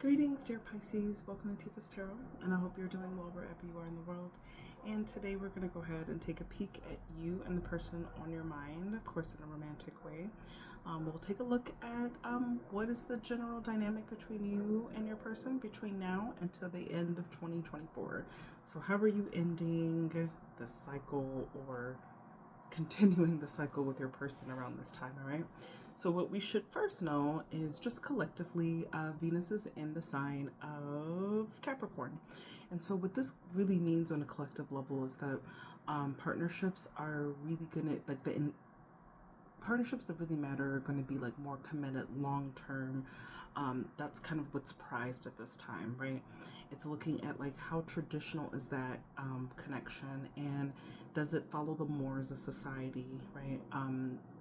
Greetings, dear Pisces. Welcome to Tifa's Tarot, and I hope you're doing well wherever you are in the world. And today we're going to go ahead and take a peek at you and the person on your mind, of course, in a romantic way. We'll take a look at what is the general dynamic between you and your person between now until the end of 2024. So how are you ending the cycle or continuing the cycle with your person around this time, all right? So what we should first know is just collectively, Venus is in the sign of Capricorn. And so what this really means on a collective level is that partnerships are really gonna, like partnerships that really matter are going to be like more committed, long-term. That's kind of what's prized at this time, right? It's looking at like how traditional is that connection, and does it follow the mores of society, right?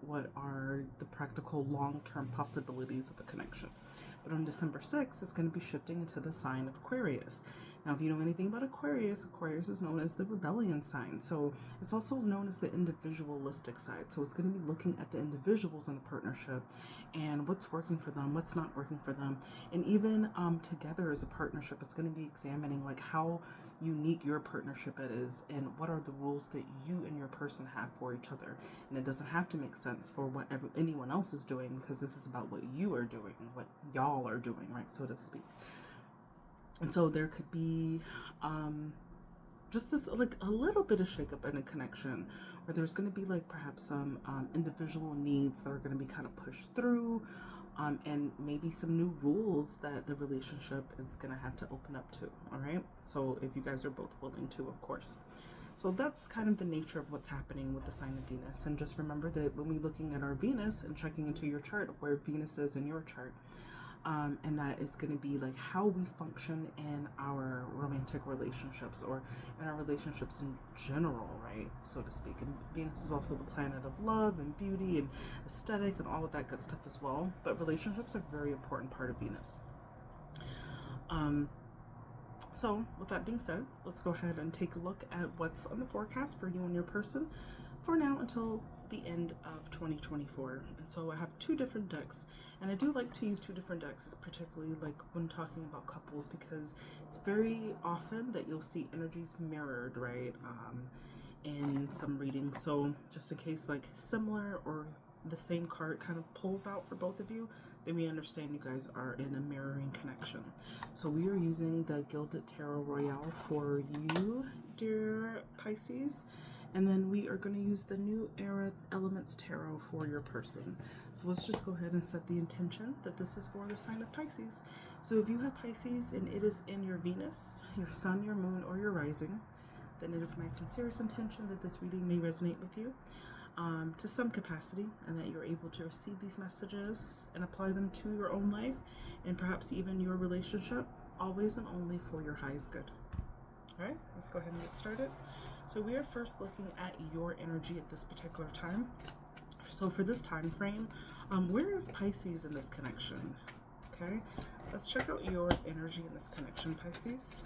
What are the practical long-term possibilities of the connection? But on December 6th, it's going to be shifting into the sign of Aquarius. Now, if you know anything about Aquarius, Aquarius is known as the rebellion sign. So it's also known as the individualistic side. So it's going to be looking at the individuals in the partnership and what's working for them, what's not working for them. And even together as a partnership, it's going to be examining like how unique your partnership it is and what are the rules that you and your person have for each other. And it doesn't have to make sense for what anyone else is doing, because this is about what you are doing, what y'all are doing, right, so to speak. And so there could be just this like a little bit of shakeup in a connection where there's going to be like perhaps some individual needs that are going to be kind of pushed through, and maybe some new rules that the relationship is going to have to open up to. All right. So if you guys are both willing to, of course. So that's kind of the nature of what's happening with the sign of Venus. And just remember that when we're looking at our Venus and checking into your chart of where Venus is in your chart, and that is going to be like how we function in our romantic relationships or in our relationships in general, right, so to speak. And Venus is also the planet of love and beauty and aesthetic and all of that good stuff as well. But relationships are a very important part of Venus. So with that being said, let's go ahead and take a look at what's on the forecast for you and your person for now until the end of 2024. And so I have two different decks, and I do like to use two different decks, particularly like when talking about couples, because it's very often that you'll see energies mirrored, right, in some readings. So just in case like similar or the same card kind of pulls out for both of you, then we understand you guys are in a mirroring connection. So we are using the Gilded Tarot Royale for you, dear Pisces. And then we are going to use the New Era Elements Tarot for your person. So let's just go ahead and set the intention that this is for the sign of Pisces. So if you have Pisces and it is in your Venus, your Sun, your Moon, or your Rising, then it is my sincerest intention that this reading may resonate with you to some capacity, and that you're able to receive these messages and apply them to your own life and perhaps even your relationship, always and only for your highest good. All right, let's go ahead and get started. So we are first looking at your energy at this particular time. So for this time frame, where is Pisces in this connection? Okay, let's check out your energy in this connection, Pisces.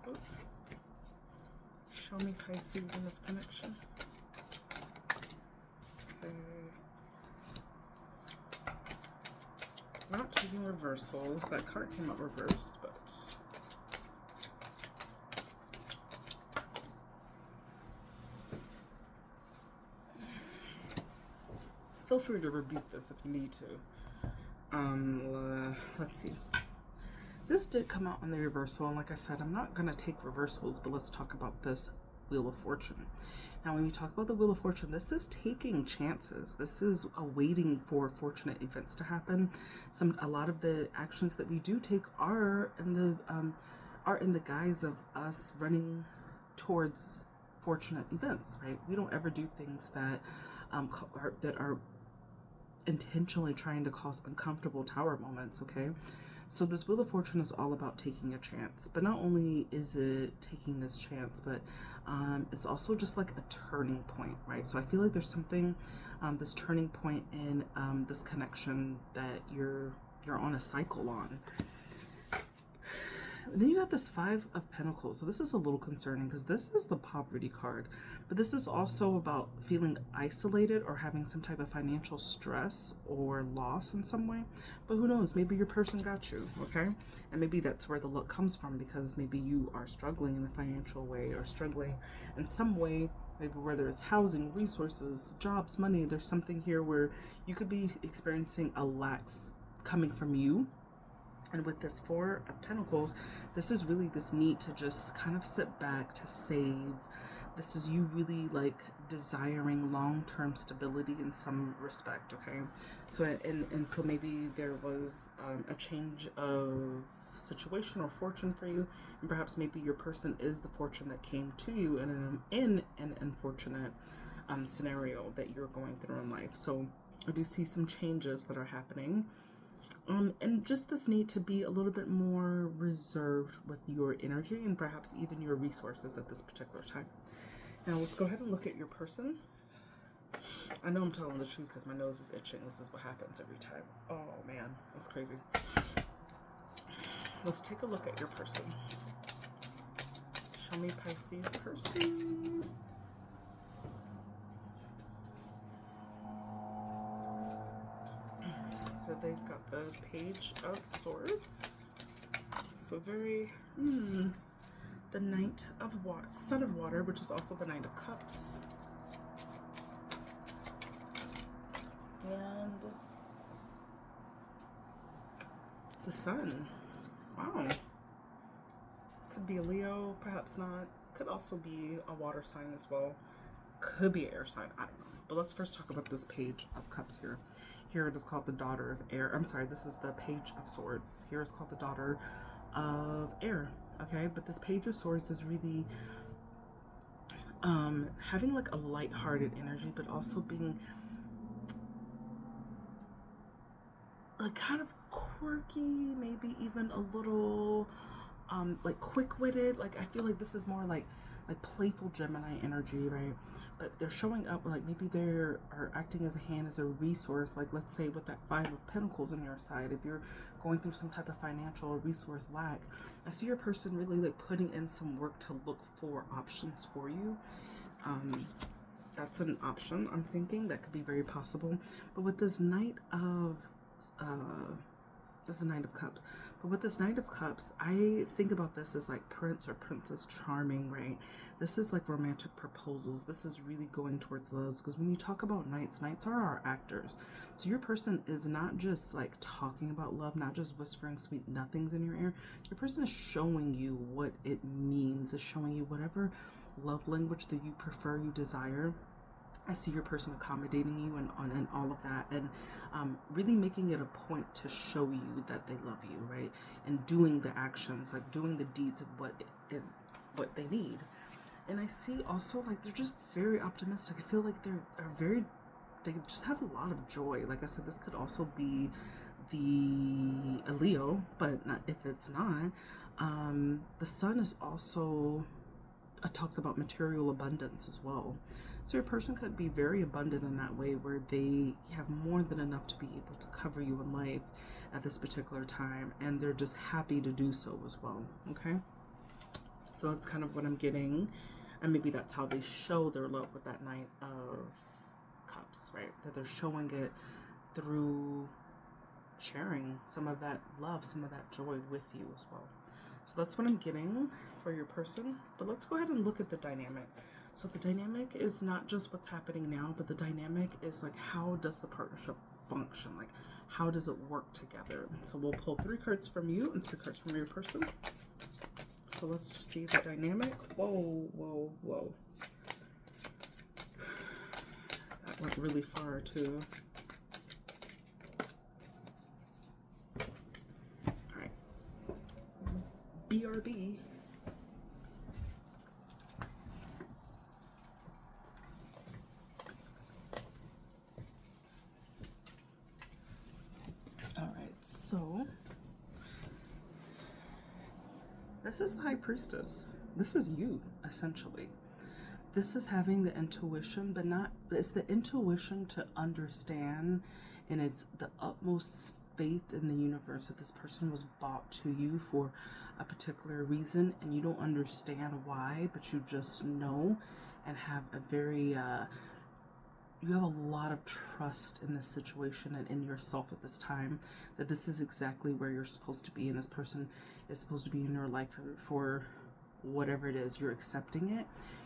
Oops. Show me Pisces in this connection. Okay. Not taking reversals. That card came out reversed, but feel free to rebuke this if you need to. Let's see. This did come out on the reversal, and like I said, I'm not going to take reversals, but let's talk about this Wheel of Fortune. Now, when you talk about the Wheel of Fortune, this is taking chances. This is waiting for fortunate events to happen. A lot of the actions that we do take are in the guise of us running towards fortunate events, right? We don't ever do things that are intentionally trying to cause uncomfortable tower moments, okay? So this Wheel of Fortune is all about taking a chance, but not only is it taking this chance, but it's also just like a turning point, right? So I feel like there's something, this turning point in this connection that you're on a cycle on. And then you got this Five of Pentacles. So this is a little concerning because this is the poverty card. But this is also about feeling isolated or having some type of financial stress or loss in some way. But who knows? Maybe your person got you, okay? And maybe that's where the luck comes from, because maybe you are struggling in a financial way or struggling in some way. Maybe whether it's housing, resources, jobs, money, there's something here where you could be experiencing a lack coming from you. And with this Four of Pentacles, this is really this need to just kind of sit back, to save. This is you really like desiring long-term stability in some respect, okay? So and so maybe there was a change of situation or fortune for you, and perhaps maybe your person is the fortune that came to you in an unfortunate scenario that you're going through in life. So I do see some changes that are happening. And just this need to be a little bit more reserved with your energy and perhaps even your resources at this particular time. Now let's go ahead and look at your person. I know I'm telling the truth because my nose is itching. This is what happens every time. Oh man, that's crazy. Let's take a look at your person. Show me Pisces person. So they've got the Page of Swords. So very, the Knight of Water, Son of Water, which is also the Knight of Cups. And the Sun. Wow. Could be a Leo, perhaps not. Could also be a water sign as well. Could be an air sign, I don't know. But let's first talk about this Page of Cups here. Here it is called the Daughter of Air. I'm sorry, this is the Page of Swords. Here it's called the Daughter of Air. Okay, but this Page of Swords is really having like a lighthearted energy, but also being like kind of quirky, maybe even a little like quick-witted. Like I feel like this is more like playful Gemini energy, right? But they're showing up like maybe they are acting as a hand, as a resource. Like let's say with that Five of Pentacles on your side, if you're going through some type of financial or resource lack, I see your person really like putting in some work to look for options for you. That's an option I'm thinking that could be very possible. But with this Knight of this is Knight of Cups. But with this Knight of Cups, I think about this as like Prince or Princess Charming, right? This is like romantic proposals. This is really going towards love, because when you talk about knights, knights are our actors. So your person is not just like talking about love, not just whispering sweet nothings in your ear. Your person is showing you what it means, is showing you whatever love language that you prefer, you desire. I see your person accommodating you and all of that, and really making it a point to show you that they love you, right? And doing the actions, like doing the deeds of what they need. And I see also like they're just very optimistic. I feel like they just have a lot of joy. Like I said, this could also be a Leo, but not, if it's not, the Sun is also talks about material abundance as well. So your person could be very abundant in that way, where they have more than enough to be able to cover you in life at this particular time, and they're just happy to do so as well. Okay, so that's kind of what I'm getting, and maybe that's how they show their love with that Knight of Cups, right? That they're showing it through sharing some of that love, some of that joy with you as well. So that's what I'm getting for your person. But let's go ahead and look at the dynamic. So the dynamic is not just what's happening now, but the dynamic is like, how does the partnership function? Like, how does it work together? So we'll pull 3 cards from you and 3 cards from your person. So let's see the dynamic. Whoa, whoa, whoa. That went really far too. BRB. All right, so this is the High Priestess. This is you, essentially. This is having the intuition, but not, it's the intuition to understand, and it's the utmost faith in the universe that this person was brought to you for a particular reason, and you don't understand why, but you just know and have a very you have a lot of trust in this situation and in yourself at this time, that this is exactly where you're supposed to be, and this person is supposed to be in your life for whatever it is. You're accepting it.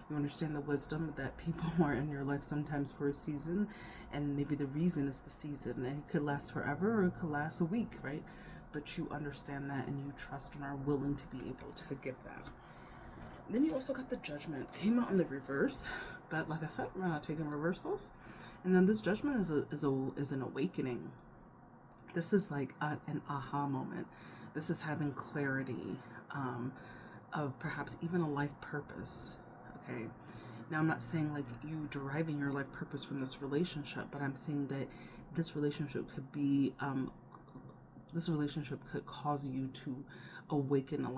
You understand the wisdom that people are in your life sometimes for a season, and maybe the reason is the season, and it could last forever or it could last a week, right? But you understand that, and you trust and are willing to be able to give that. Then you also got the Judgment. Came out in the reverse, but like I said, we're not taking reversals. And then this Judgment is an awakening. This is like an aha moment. This is having clarity of perhaps even a life purpose. Okay. Now, I'm not saying like you deriving your life purpose from this relationship, but I'm saying that this relationship could be this relationship could cause you to awaken a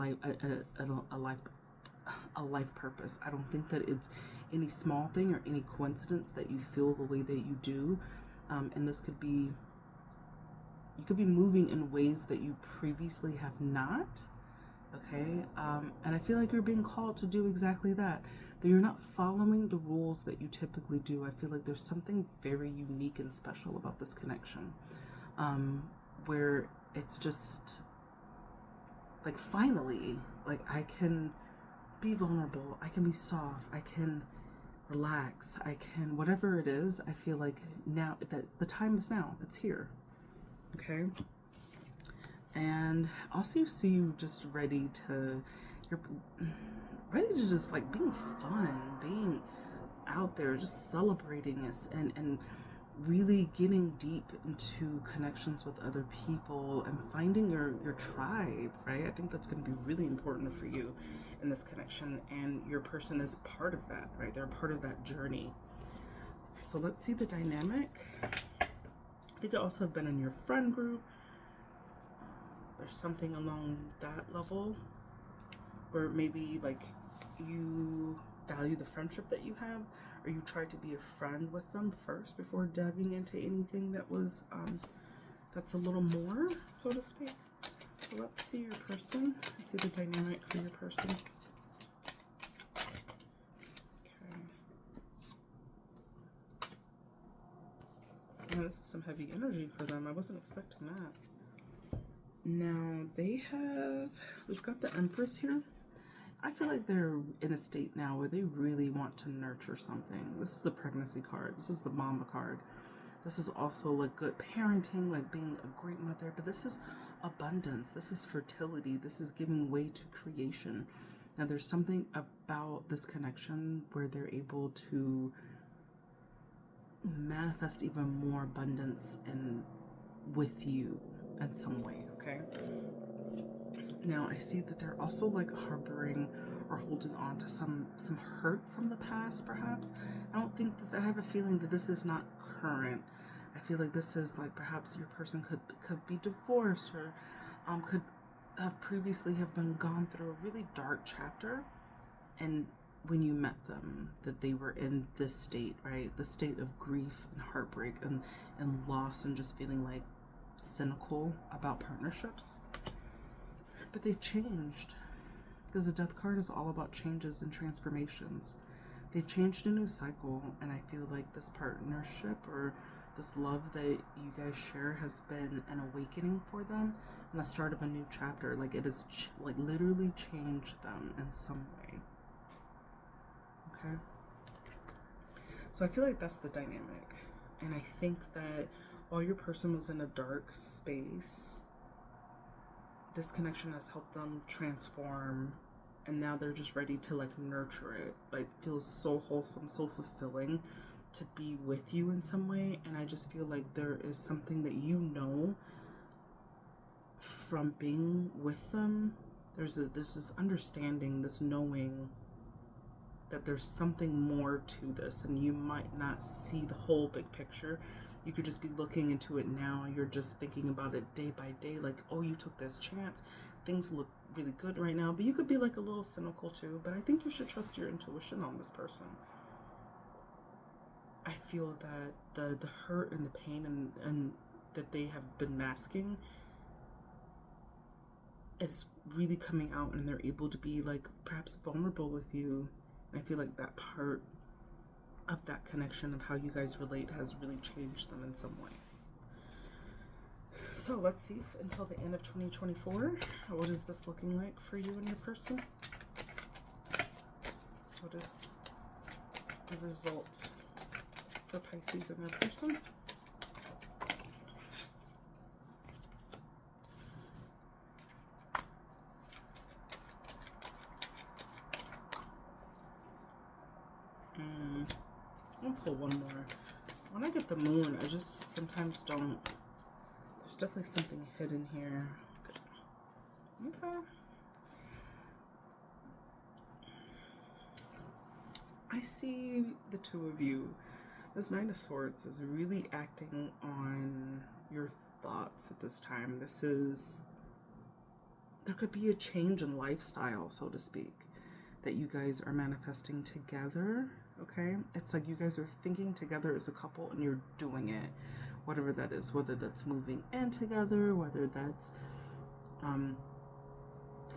life purpose. I don't think that it's any small thing or any coincidence that you feel the way that you do, and this could be, you could be moving in ways that you previously have not. Okay, and I feel like you're being called to do exactly that. That you're not following the rules that you typically do. I feel like there's something very unique and special about this connection, where it's just like, finally, like, I can be vulnerable, I can be soft, I can relax, I can, whatever it is. I feel like now that the time is now, it's here. Okay. And also you see you just ready to, you're ready to just like being fun, being out there, just celebrating this, and really getting deep into connections with other people and finding your tribe, right? I think that's going to be really important for you in this connection, and your person is part of that, right? They're part of that journey. So let's see the dynamic. I think it also have been in your friend group. There's something along that level where maybe like you value the friendship that you have, or you try to be a friend with them first before diving into anything that was that's a little more, so to speak. So let's see your person. Let's see the dynamic for your person. Okay. Oh, this is some heavy energy for them. I wasn't expecting that. Now we've got the Empress here. I feel like they're in a state now where they really want to nurture something. This is the pregnancy card. This is the mama card. This is also like good parenting, like being a great mother, but this is abundance. This is fertility. This is giving way to creation. Now there's something about this connection where they're able to manifest even more abundance with you in some way, okay? Now I see that they're also like harboring or holding on to some hurt from the past, perhaps. I don't think this, I have a feeling that this is not current. I feel like this is like perhaps your person could be divorced, or could have previously have been gone through a really dark chapter, and when you met them, that they were in this state, right? The state of grief and heartbreak and loss, and just feeling like cynical about partnerships. But they've changed, because the Death card is all about changes and transformations. They've changed a new cycle, and I feel like this partnership or this love that you guys share has been an awakening for them and the start of a new chapter. Like it has like literally changed them in some way. Okay. So I feel like that's the dynamic. And I think that while your person was in a dark space, this connection has helped them transform, and now they're just ready to like nurture it. Like feels so wholesome, so fulfilling to be with you in some way. And I just feel like there is something that you know from being with them. There's this understanding, this knowing that there's something more to this, and you might not see the whole big picture. You could just be looking into it now. You're just thinking about it day by day. Like, oh, you took this chance. Things look really good right now. But you could be like a little cynical too. But I think you should trust your intuition on this person. I feel that the hurt and the pain and that they have been masking is really coming out, and they're able to be like perhaps vulnerable with you. And I feel like that part of that connection of how you guys relate has really changed them in some way. So let's see if until the end of 2024, what is this looking like for you and your person? What is the result for Pisces and their person? I'll pull one more. When I get the moon, I just sometimes don't. There's definitely something hidden here. Okay. I see the two of you. This Knight of Swords is really acting on your thoughts at this time. There could be a change in lifestyle, so to speak, that you guys are manifesting together, okay? It's like you guys are thinking together as a couple and you're doing it, whatever that is, whether that's moving in together, whether that's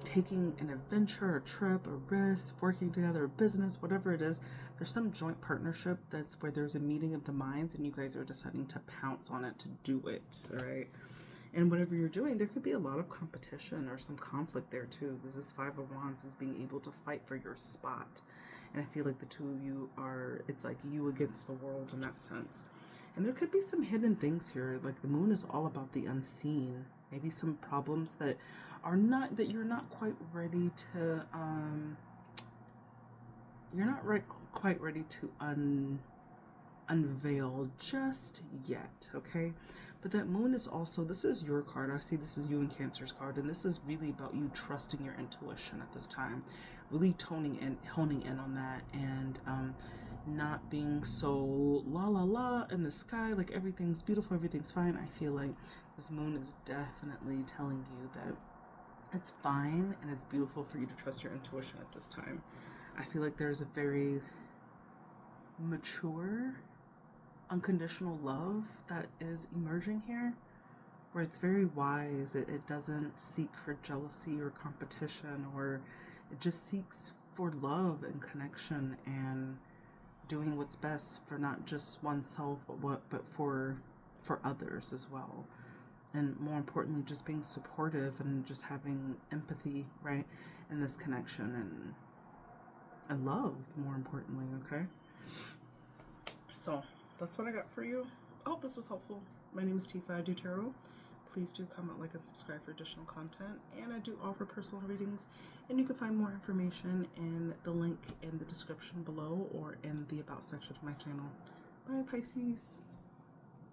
taking an adventure, a trip, a risk, working together, a business, whatever it is. There's some joint partnership that's where there's a meeting of the minds and you guys are deciding to pounce on it, to do it, all right? And whatever you're doing, there could be a lot of competition or some conflict there too, because this Five of Wands is being able to fight for your spot. And I feel like the two of you are, it's like you against the world in that sense. And there could be some hidden things here. Like the moon is all about the unseen. Maybe some problems that are not, that you're not quite ready to, quite ready to unveil just yet, okay? But that moon is also, this is your card. I see this is you and Cancer's card, and this is really about you trusting your intuition at this time, really honing in on that, and not being so la la la in the sky, like everything's beautiful, everything's fine. I feel like this moon is definitely telling you that it's fine and it's beautiful for you to trust your intuition at this time. I feel like there's a very mature, unconditional love that is emerging here, where it's very wise. It doesn't seek for jealousy or competition, or it just seeks for love and connection and doing what's best for not just oneself, but for others as well. And more importantly, just being supportive and just having empathy, right, in this connection, and love, more importantly, okay? So that's what I got for you. I hope this was helpful. My name is Tifa. I do tarot. Please do comment, like, and subscribe for additional content. And I do offer personal readings, and you can find more information in the link in the description below or in the About section of my channel. Bye, Pisces.